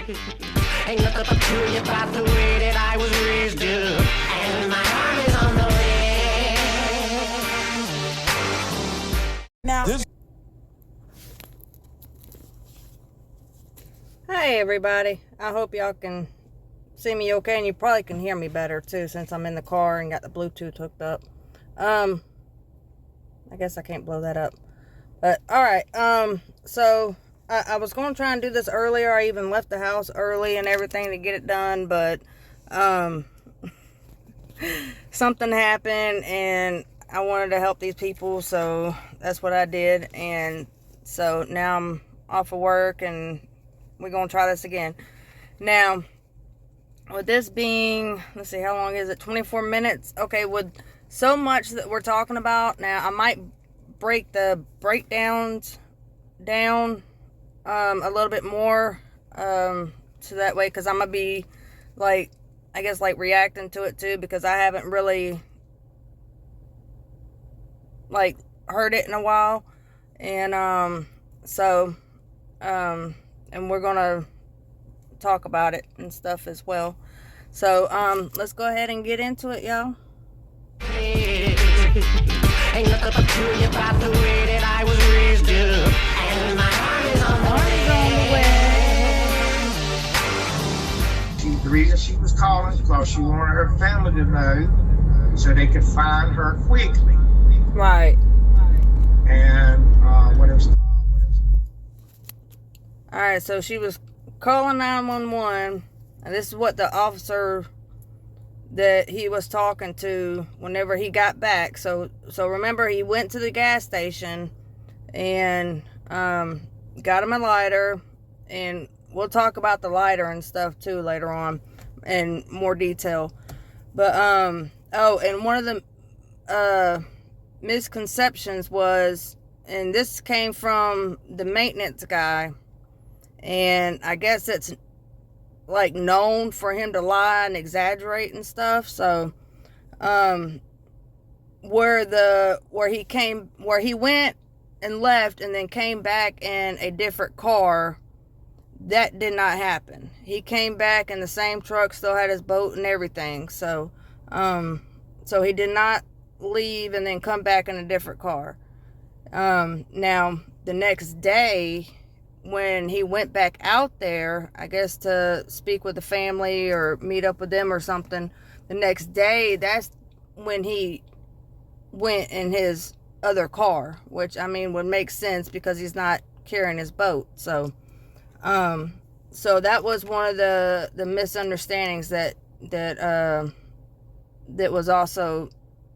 Ain't nothing peculiar about the way that I was raised, and my arm is on the way. Now. Hey everybody, I hope y'all can see me okay, and you probably can hear me better too since I'm in the car and got the Bluetooth hooked up. I guess I can't blow that up, but alright. So I was going to try and do this earlier. I even left the house early and everything to get it done, but something happened and I wanted to help these people, so that's what I did. And so now I'm off of work and we're going to try this again. Now, with this being, let's see, how long is it? 24 minutes. Okay, with so much that we're talking about, now I might break the breakdowns down a little bit more, so that way, because I'm going to be, like, I guess, like, reacting to it too, because I haven't really, like, heard it in a while. And, and we're gonna talk about it and stuff as well. So let's go ahead and get into it, y'all. Ain't nothing peculiar about the way that I was raised, and my arm is on the way. The reason she was calling is because she wanted her family to know so they could find her quickly. Right. And what else? Alright, so she was calling 911, and this is what the officer that he was talking to whenever he got back. So remember, he went to the gas station and got him a lighter, and we'll talk about the lighter and stuff too later on in more detail. But oh, and one of the misconceptions was, and this came from the maintenance guy, and I guess it's like known for him to lie and exaggerate and stuff. So where he went and left and then came back in a different car, that did not happen. He came back in the same truck, still had his boat and everything. So so he did not leave and then come back in a different car. Now the next day, when he went back out there, I guess to speak with the family or meet up with them or something, the next day, that's when he went in his other car, which, I mean, would make sense because he's not carrying his boat. So so that was one of the misunderstandings that was also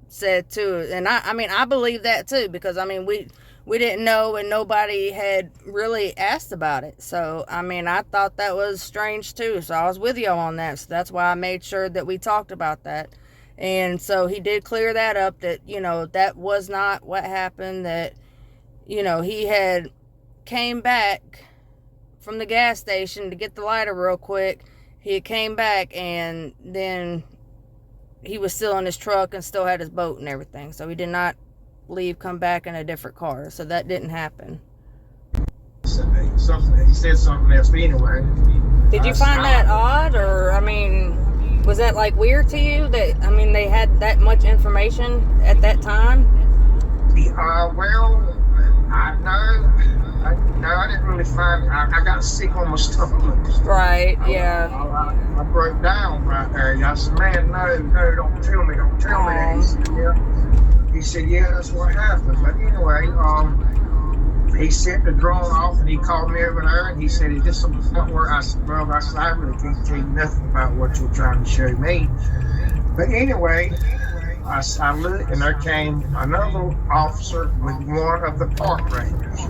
said too. And I mean, I believe that too, because I mean, we didn't know and nobody had really asked about it. So I mean, I thought that was strange too. So I was with y'all on that. So that's why I made sure that we talked about that. And so he did clear that up, that, you know, that was not what happened, that, you know, he had came back from the gas station to get the lighter real quick. He came back and then he was still in his truck and still had his boat and everything. So he did not leave, come back in a different car. So that didn't happen. He said something else anyway. Did you find that odd? Or, I mean, was that like weird to you that, I mean, they had that much information at that time? Well, I didn't really find. I got sick on my stomach. Right. Yeah. I broke down right there. I said, "Man, no, don't tell me that." He said, "Yeah, that's what happened." But anyway, he sent the drone off, and he called me over there, and he said, "Is this something where?" I said, "Well," I said, "I really can't tell you nothing about what you're trying to show me." But anyway, I looked, and there came another officer with one of the park rangers.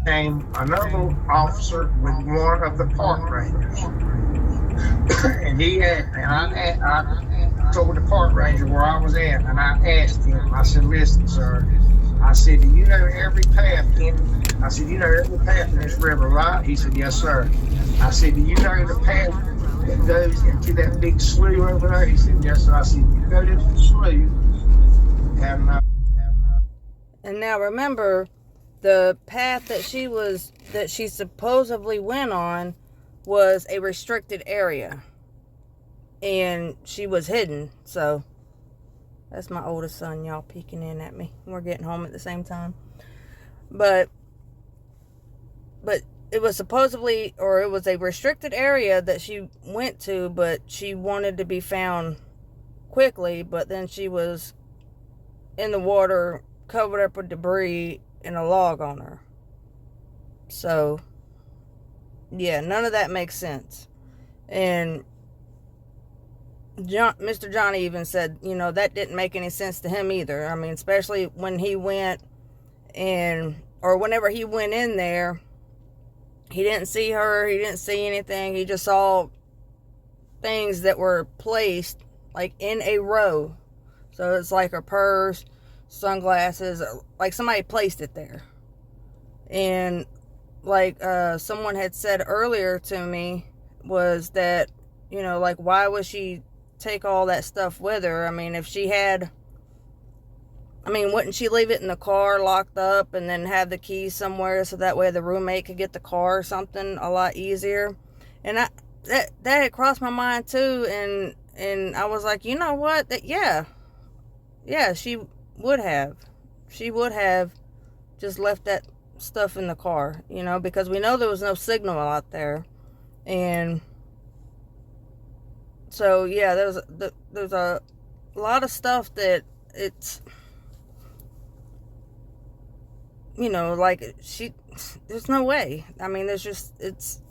Came another officer with one of the park rangers. And I told the park ranger where I was at, and I asked him, I said, "Listen, sir," I said, "Do you know every path in this river, right?" He said, "Yes, sir." I said, "Do you know the path that goes into that big slough over there?" He said, "Yes, sir." I said, "You go to the slough, and now remember, the path that she supposedly went on was a restricted area, and she was hidden. So that's my oldest son, y'all, peeking in at me. We're getting home at the same time. But it was supposedly, or it was a restricted area that she went to, but she wanted to be found quickly. But then she was in the water, covered up with debris, and a log on her. So yeah, none of that makes sense. And Mr. Johnny even said, that didn't make any sense to him either. I mean, especially when he went or whenever he went in there, he didn't see her, he didn't see anything. He just saw things that were placed like in a row. So it's like her purse, sunglasses, like somebody placed it there. And like someone had said earlier to me was that, like, why would she take all that stuff with her? I mean, wouldn't she leave it in the car locked up and then have the keys somewhere so that way the roommate could get the car or something a lot easier? And that had crossed my mind too, and I was like, you know what? Yeah, she would have just left that stuff in the car, because we know there was no signal out there. And so yeah, there's a lot of stuff that it's, like there's no way. I mean, it's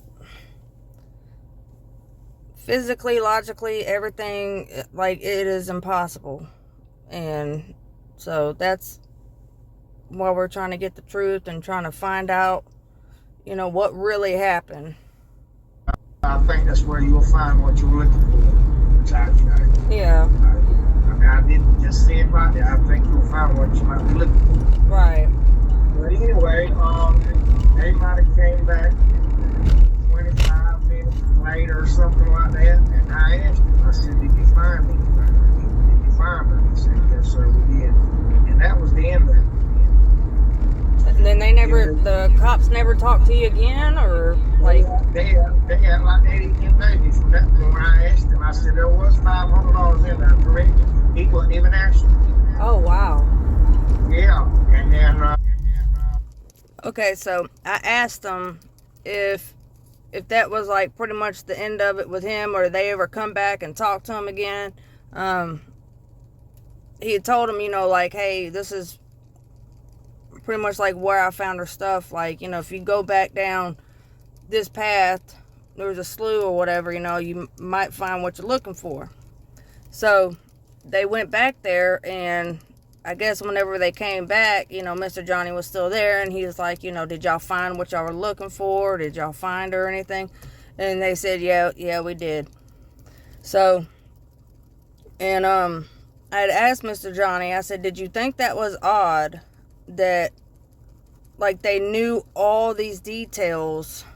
physically, logically, everything, like, it is impossible. And so that's why we're trying to get the truth and trying to find out, what really happened. I think that's where you'll find what you're looking for. Yeah. I didn't just say it right there. I think you'll find what you might be looking for. Right. But anyway, they might have came back 25 minutes later or something like that, and I asked him, I said, did you find me? Did you find her? He said, yes, sir, we did. And that was the end of it. And then the cops never talked to you again, or like? They had like 18 babies from that point. When I asked him, I said, there was $500 in there, correct? He wouldn't even answer. Oh, wow. Yeah, and then... Okay, so I asked him if that was like pretty much the end of it with him, or did they ever come back and talk to him again. He had told him, like, hey, this is pretty much like where I found her stuff. Like, if you go back down this path, there was a slough or whatever, you might find what you're looking for. So they went back there, and I guess whenever they came back, Mr. Johnny was still there, and he was like, did y'all find what y'all were looking for? Did y'all find her or anything? And they said, yeah, we did. So, and I had asked Mr. Johnny, I said, did you think that was odd that, like, they knew all these details,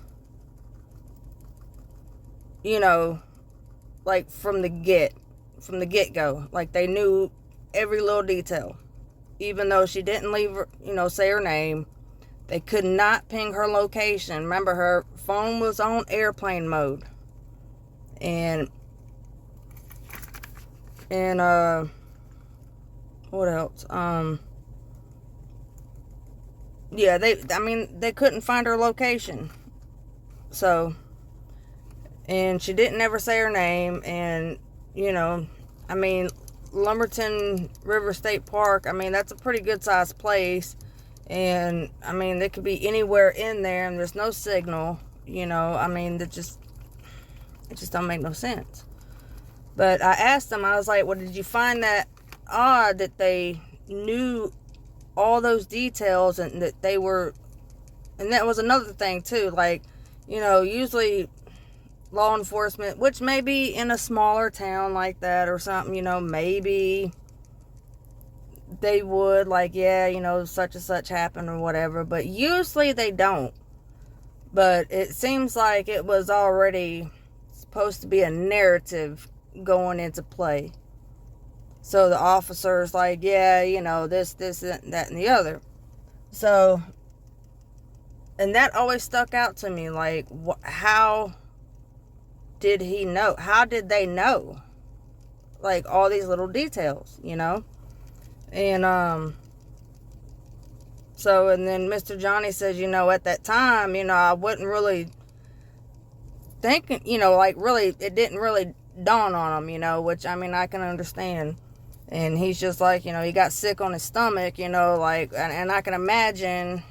like from the get-go, like they knew every little detail, even though she didn't leave her, say her name. They could not ping her location. Remember, her phone was on airplane mode. And what else? Yeah, they couldn't find her location. So, and she didn't ever say her name. And, Lumberton River State Park, that's a pretty good sized place. And, they could be anywhere in there, and there's no signal, it just don't make no sense. But I asked them, I was like, well, did you find that odd that they knew all those details, and that they were, and that was another thing too, like, usually law enforcement, which may be in a smaller town like that or something, maybe they would, like, yeah, such and such happened or whatever, but usually they don't. But it seems like it was already supposed to be a narrative going into play. So the officer's like, yeah, this, that, and the other. So And that always stuck out to me. Like, how did he know? How did they know? Like, all these little details, you know? And, so, and then Mr. Johnny says, you know, at that time, you know, I wasn't really thinking, you know, like, really, it didn't really dawn on him, you know, which, I mean, I can understand. And he's just like, you know, he got sick on his stomach, you know, like, and I can imagine,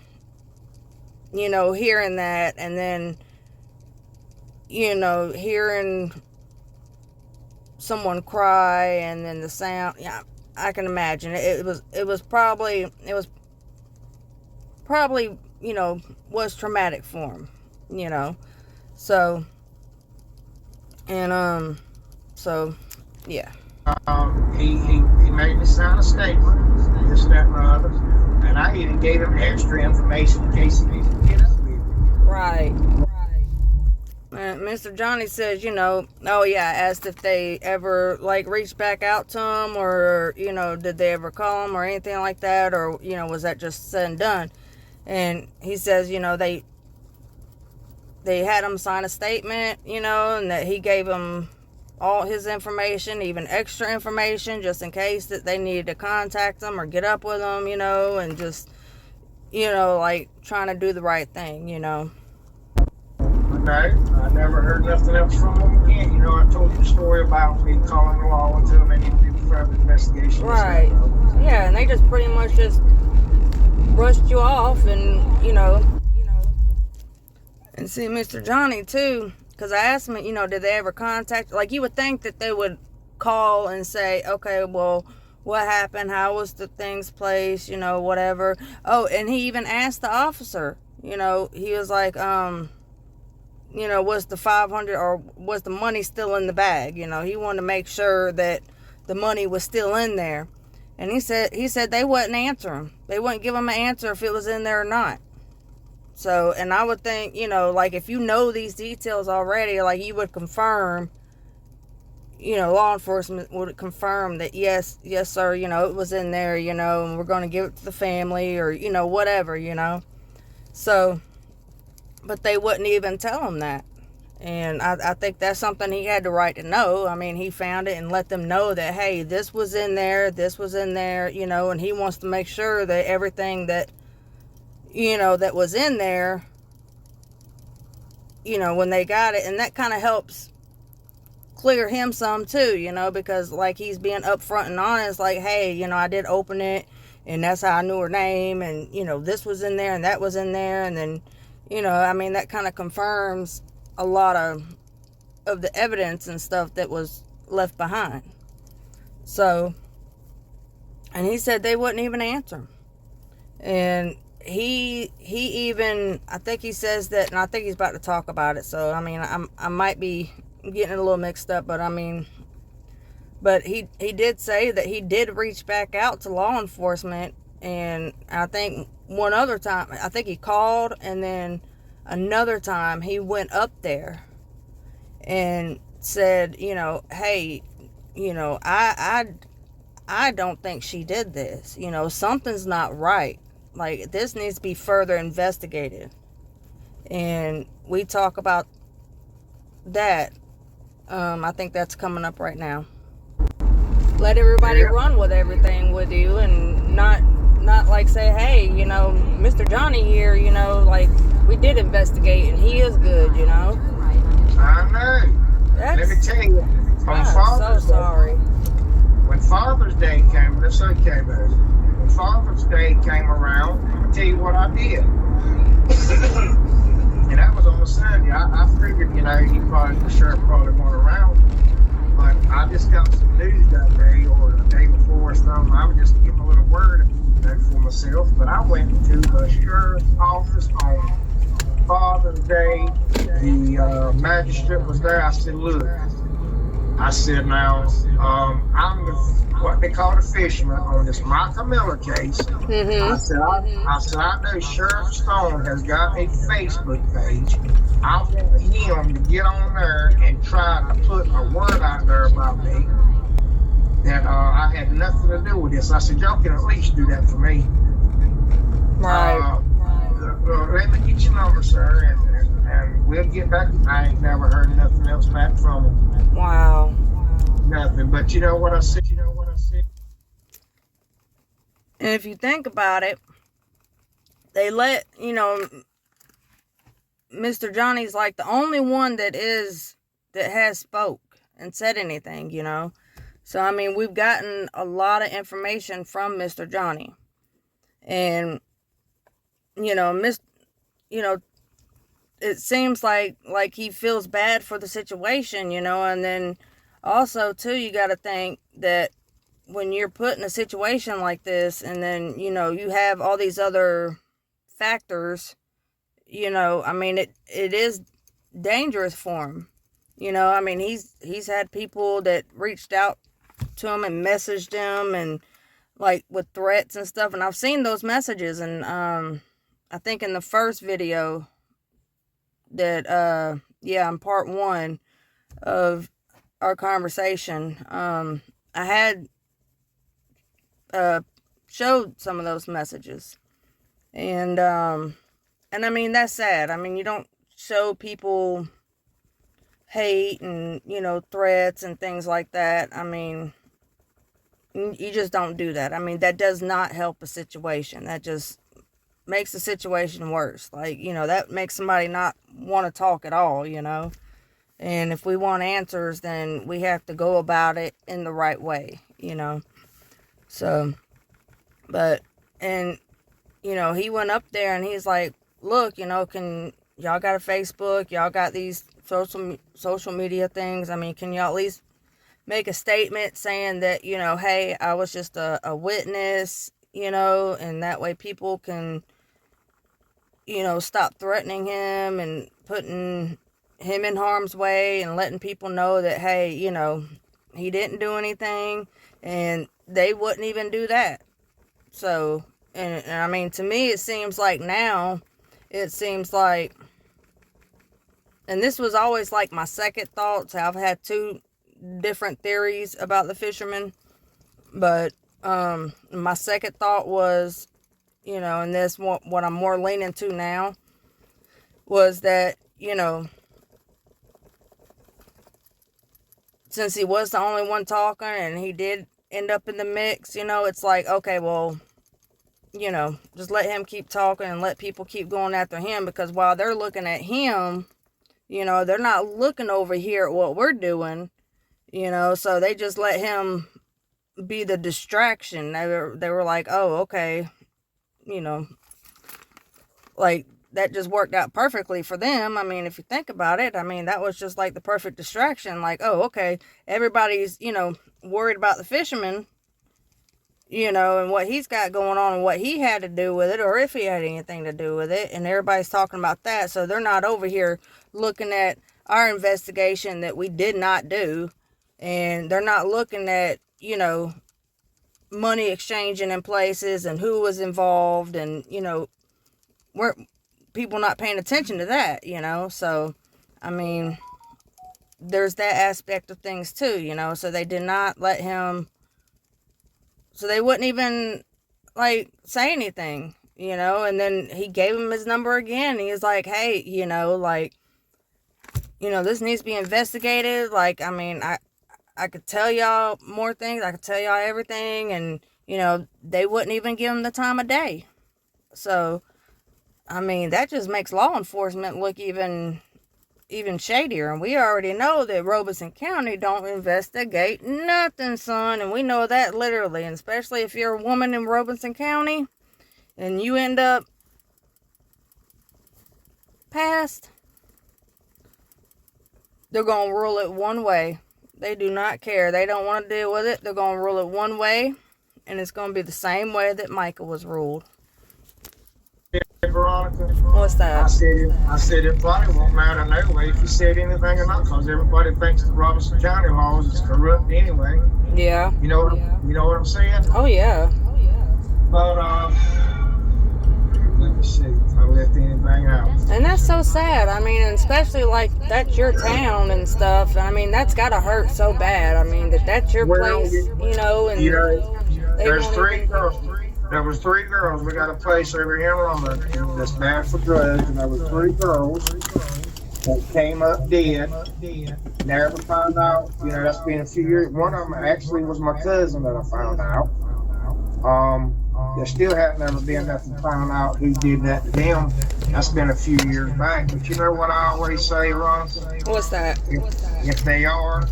you know, hearing that, and then, you know, hearing someone cry, and then the sound. Yeah, I can imagine it was probably, you know, was traumatic for him, you know. So, and so yeah. He made me sign a statement, this, that, and the other, and I even gave him extra information in case he needed to get up with me. Right. And Mr. Johnny says, you know, oh yeah, asked if they ever, like, reached back out to him, or, you know, did they ever call him or anything like that, or, you know, was that just said and done? And he says, you know, they had him sign a statement, you know, and that he gave him all his information, even extra information, just in case that they needed to contact him or get up with him, you know, and just, you know, like, trying to do the right thing, you know. Okay, I never heard nothing else from him again. You know, I told you the story about me calling the law until they need to do further investigation. Right. Yeah, and they just pretty much just brushed you off, and, you know. And see, Mr. Johnny, too, because I asked him, you know, did they ever contact, like, you would think that they would call and say, okay, well, what happened? How was the things placed? You know, whatever. Oh, and he even asked the officer, you know, he was like, you know, was the 500 or was the money still in the bag? You know, he wanted to make sure that the money was still in there. And he said they wouldn't answer him. They wouldn't give him an answer if it was in there or not. So, and I would think, you know, like, if you know these details already, like, you would confirm, you know, law enforcement would confirm that, yes, sir, you know, it was in there, you know, and we're going to give it to the family, or, you know, whatever, you know. So, but they wouldn't even tell him that. And I think that's something he had the right to know. I mean, he found it and let them know that, hey, this was in there, you know, and he wants to make sure that everything that, you know, that was in there, you know, when they got it. And that kind of helps clear him some too, you know, because, like, he's being upfront and honest, like, hey, you know, I did open it, and that's how I knew her name, and, you know, this was in there and that was in there. And then, you know, I mean, that kind of confirms a lot of the evidence and stuff that was left behind. So, and he said they wouldn't even answer him. And he even, I think he says that, and I think he's about to talk about it, so, I mean, I might be getting it a little mixed up, but I mean, but he did say that he did reach back out to law enforcement, and I think one other time, I think he called, and then another time he went up there and said, you know, hey, you know, I don't think she did this. You know, something's not right. Like, this needs to be further investigated. And we talk about that. I think that's coming up right now. Let everybody run with everything with you, and not like say, hey, you know, Mr. Johnny here, you know, like, we did investigate and he is good, you know. I know. Let me tell you, on Father's so sorry. When Father's Day came, that's okay, baby. When Father's Day came around, I'm gonna tell you what I did. And that was on a Sunday. I figured, you know, the sheriff probably weren't around. But I just got some news that day or the day before or something. I would just give them a little word, you know, for myself. But I went to the sheriff's office on Father's Day. The magistrate was there. I said, look, I said, now, I'm what they call the fisherman on this Mica Miller case. Mm-hmm. I said, I know Sheriff Stone has got a Facebook page. I want him to get on there and try to put a word out there about me that I had nothing to do with this. I said, y'all can at least do that for me. Right. let me get your number, sir, and we'll get back. I ain't never heard nothing else back from them. Wow. Nothing. But you know what I said? And if you think about it, they let, Mr. Johnny's like the only one that has spoke and said anything, So, I mean, we've gotten a lot of information from Mr. Johnny. And, it seems like he feels bad for the situation, and then also, too, you got to think that when you're put in a situation like this, and then, you have all these other factors, I mean, it is dangerous for him. I mean, he's had people that reached out to him and messaged him and like with threats and stuff. And I've seen those messages. And, I think in the first video that, in part 1 of our conversation, I had, showed some of those messages. And I mean, that's sad. I mean, you don't show people hate and, threats and things like that. I mean, you just don't do that. I mean, that does not help a situation. That just makes the situation worse. Like, that makes somebody not want to talk at all, And if we want answers, then we have to go about it in the right way, So, but, and, he went up there and he's like, look, can y'all got a Facebook? Y'all got these social media things? I mean, can y'all at least make a statement saying that, hey, I was just a witness, and that way people can, stop threatening him and putting him in harm's way and letting people know that, hey, he didn't do anything, and they wouldn't even do that. So, and I mean, to me, it seems like, and this was always like my second thoughts. I've had 2 different theories about the fisherman, but my second thought was, and this what I'm more leaning to now, was that, since he was the only one talking and he did end up in the mix, it's like, okay, well, just let him keep talking and let people keep going after him, because while they're looking at him, they're not looking over here at what we're doing, so they just let him be the distraction. They were like, oh, okay, like, that just worked out perfectly for them. I mean, if you think about it, I mean, that was just like the perfect distraction. Like, oh, okay, everybody's, worried about the fisherman, and what he's got going on and what he had to do with it, or if he had anything to do with it, and everybody's talking about that. So they're not over here looking at our investigation that we did not do, and they're not looking at, money exchanging in places and who was involved, and, we're people not paying attention to that, so, I mean, there's that aspect of things too, so they did not let him, so they wouldn't even, like, say anything, and then he gave him his number again. He was like, hey, this needs to be investigated. Like, I mean, I could tell y'all more things. I could tell y'all everything. And, they wouldn't even give him the time of day. So, I mean, that just makes law enforcement look even shadier. And we already know that Robeson County don't investigate nothing, son. And we know that literally. And especially if you're a woman in Robeson County and you end up passed, they're going to rule it one way. They do not care. They don't want to deal with it. They're going to rule it one way. And it's going to be the same way that Mica was ruled. Veronica. What's that? I said it probably won't matter no way if you said anything or not, because everybody thinks the Robeson County laws is corrupt anyway. Yeah. You know what I'm saying? Oh yeah. But let me see if I left anything out. And that's so sad. I mean, especially like that's your town and stuff. I mean, that's gotta hurt so bad. I mean, that's your place, and there's There was three girls. We got a place over here in Loma that's bad for drugs, and there was three girls that came up dead. Never found out. You know, that's been a few years. One of them actually was my cousin that I found out. There still had never been nothing found out who did that to them. That's been a few years back. But you know what I always say, Russ? What's that? If they are,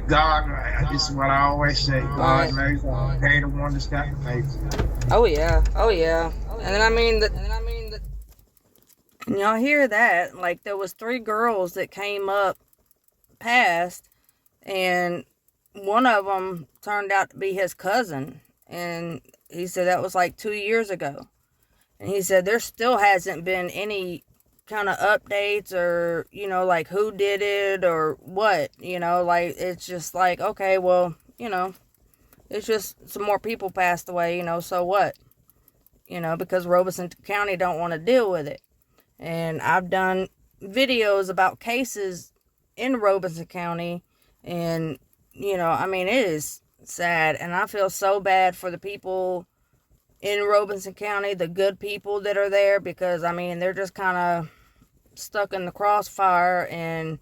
God, this is what I always say. God knows they're the one that's got the faith. Oh yeah, oh yeah. And then I mean y'all hear that? Like there was three girls that came up past, and one of them turned out to be his cousin, and he said that was like 2 years ago. And he said there still hasn't been any kind of updates or, you know, like who did it or what, you know, like it's just like, okay, well, you know, it's just some more people passed away, you know, so what? You know, because Robeson County don't want to deal with it. And I've done videos about cases in Robeson County, and, you know, I mean, it is sad, and I feel so bad for the people in Robeson County, the good people that are there, because, I mean, they're just kind of stuck in the crossfire and,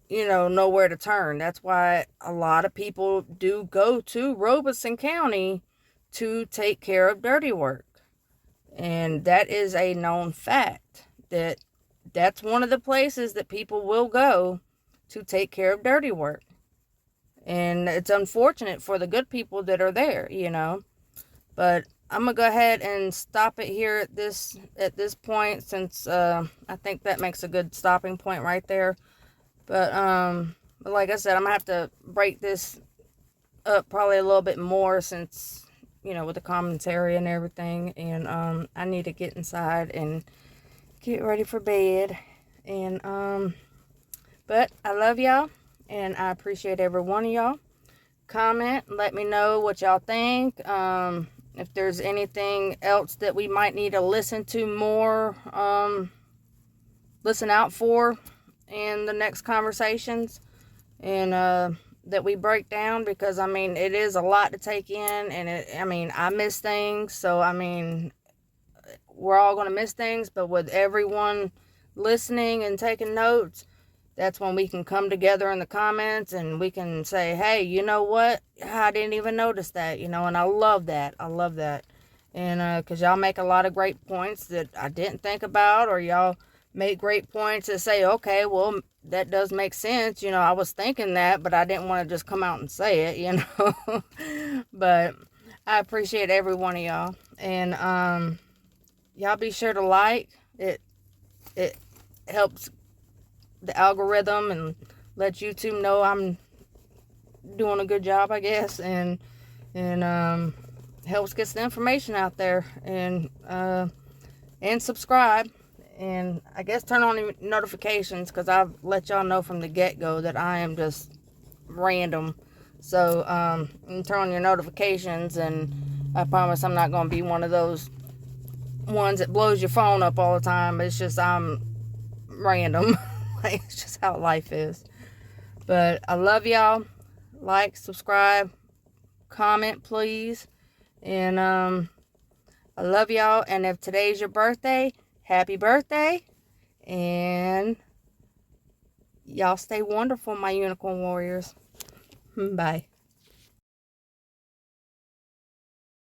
you know, nowhere to turn. That's why a lot of people do go to Robeson County to take care of dirty work. And that is a known fact, that that's one of the places that people will go to take care of dirty work. And it's unfortunate for the good people that are there, you know. But I'm going to go ahead and stop it here at this point, since I think that makes a good stopping point right there. But like I said, I'm going to have to break this up probably a little bit more, since, you know, with the commentary and everything. And I need to get inside and get ready for bed. And but I love y'all, and I appreciate every one of y'all. Comment, let me know what y'all think. If there's anything else that we might need to listen to more, listen out for in the next conversations, and that we break down, because I mean, it is a lot to take in, and I mean, I miss things, so I mean, we're all going to miss things, but with everyone listening and taking notes, that's when we can come together in the comments and we can say, hey, you know what? I didn't even notice that, you know, and I love that. I love that. And because y'all make a lot of great points that I didn't think about, or y'all make great points that say, okay, well, that does make sense. You know, I was thinking that, but I didn't want to just come out and say it, you know. But I appreciate every one of y'all. And y'all be sure to like it. It helps the algorithm and let YouTube know I'm doing a good job, I guess, and helps get the information out there. And subscribe, and I guess turn on notifications, because I've let y'all know from the get-go that I am just random. So turn on your notifications, and I promise I'm not going to be one of those ones that blows your phone up all the time. It's just I'm random. Like, it's just how life is. But I love y'all. Like, subscribe, comment, please. And I love y'all. And if today's your birthday, happy birthday. And y'all stay wonderful, my unicorn warriors. Bye.